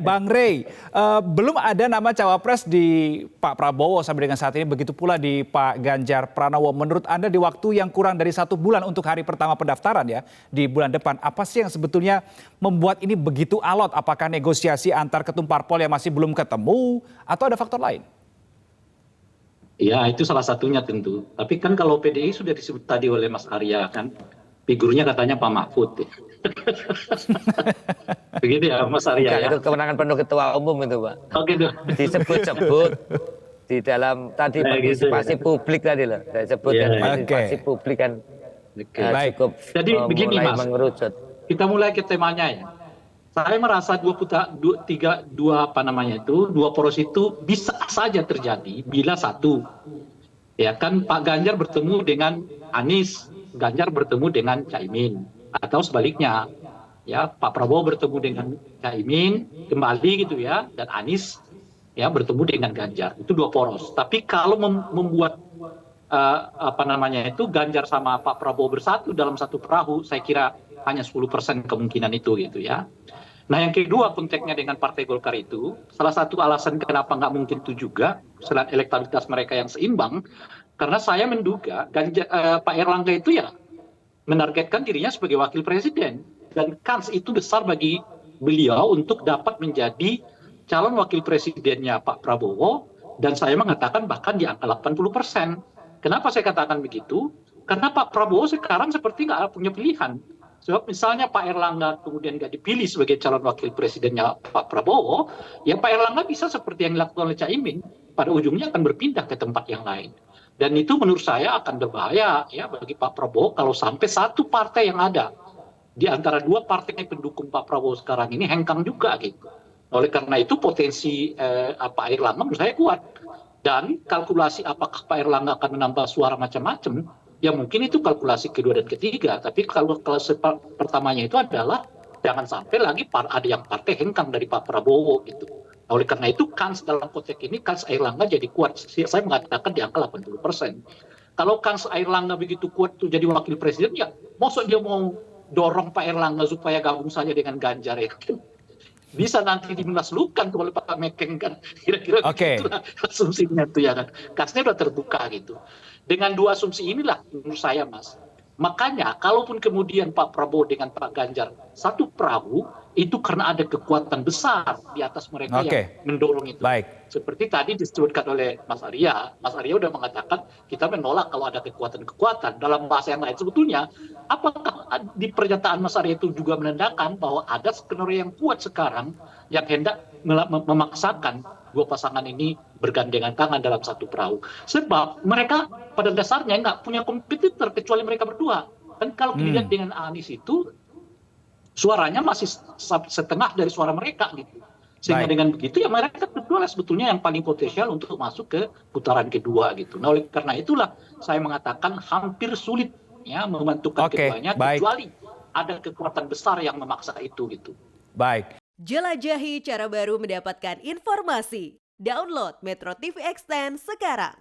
Bang Rey, belum ada nama cawapres di Pak Prabowo sampai dengan saat ini, begitu pula di Pak Ganjar Pranowo. Menurut Anda di waktu yang kurang dari 1 bulan untuk hari pertama pendaftaran ya, di bulan depan, apa sih yang sebetulnya membuat ini begitu alot? Apakah negosiasi antar ketum parpol yang masih belum ketemu, atau ada faktor lain? Ya, itu salah satunya tentu. Tapi kan kalau PDI sudah disebut tadi oleh Mas Arya kan, figurnya katanya Pak Mahfud. Begitu ya Mas Arya Bukan, ya. itu kewenangan penuh ketua umum itu, Pak. Oh gitu. Disebut-sebut di dalam tadi Nah, gitu partisipasi ya. publik tadi loh. Saya sebutkan Iya, iya. partisipasi Oke. publik kan Oke. Baik. cukup Jadi begini mulai Mas, mengerucut. kita mulai ke temanya ya. Saya merasa dua poros itu bisa saja terjadi bila satu, ya kan Pak Ganjar bertemu dengan Anies, Ganjar bertemu dengan Caimin, atau sebaliknya, ya Pak Prabowo bertemu dengan Caimin kembali gitu ya, dan Anies ya bertemu dengan Ganjar. Itu dua poros. Tapi kalau membuat Ganjar sama Pak Prabowo bersatu dalam satu perahu, saya kira hanya 10% kemungkinan itu gitu ya. Nah yang kedua konteksnya dengan Partai Golkar itu, salah satu alasan kenapa nggak mungkin itu juga, selain elektabilitas mereka yang seimbang, karena saya menduga Pak Erlangga itu ya menargetkan dirinya sebagai wakil presiden. Dan kans itu besar bagi beliau untuk dapat menjadi calon wakil presidennya Pak Prabowo, dan saya mengatakan bahkan di angka 80%. Kenapa saya katakan begitu? Karena Pak Prabowo sekarang seperti nggak punya pilihan. Sebab misalnya Pak Erlangga kemudian nggak dipilih sebagai calon wakil presidennya Pak Prabowo, ya Pak Erlangga bisa seperti yang dilakukan oleh Caimin, pada ujungnya akan berpindah ke tempat yang lain. Dan itu menurut saya akan berbahaya ya bagi Pak Prabowo kalau sampai satu partai yang ada di antara dua partai pendukung Pak Prabowo sekarang ini hengkang juga gitu. Oleh karena itu potensi Pak Erlangga menurut saya kuat. Dan kalkulasi apakah Pak Erlangga akan menambah suara macam-macam, ya mungkin itu kalkulasi kedua dan ketiga. Tapi kalau pertamanya itu adalah jangan sampai lagi ada yang partai hengkang dari Pak Prabowo gitu. Oleh karena itu kans dalam konteks ini, kans Airlangga jadi kuat. Saya mengatakan di angka 80%. Kalau kans Airlangga begitu kuat untuk jadi wakil presiden, ya maksud dia mau dorong Pak Erlangga supaya gabung saja dengan Ganjar ya kan? Bisa nanti dimunaslukan oleh Pak Mekeng kan, kira-kira begitulah asumsinya itu ya kan, kasnya udah terbuka gitu. Dengan dua asumsi inilah menurut saya Mas, makanya kalaupun kemudian Pak Prabowo dengan Pak Ganjar satu perahu, itu karena ada kekuatan besar di atas mereka yang mendorong itu. Baik. Seperti tadi disebutkan oleh Mas Arya udah mengatakan kita menolak kalau ada kekuatan-kekuatan. Dalam bahasa yang lain sebetulnya, apakah di pernyataan Mas Arya itu juga menandakan bahwa ada skenario yang kuat sekarang yang hendak memaksakan dua pasangan ini bergandengan tangan dalam satu perahu. Sebab mereka pada dasarnya nggak punya kompetitor kecuali mereka berdua. Dan kalau dilihat dengan Anies itu, suaranya masih setengah dari suara mereka gitu. Sehingga dengan begitu ya mereka berdua sebetulnya yang paling potensial untuk masuk ke putaran kedua gitu. Nah oleh karena itulah saya mengatakan hampir sulit ya membantukan keduanya kecuali ada kekuatan besar yang memaksa itu gitu. Baik. Jelajahi cara baru mendapatkan informasi. Download Metro TV Extend sekarang.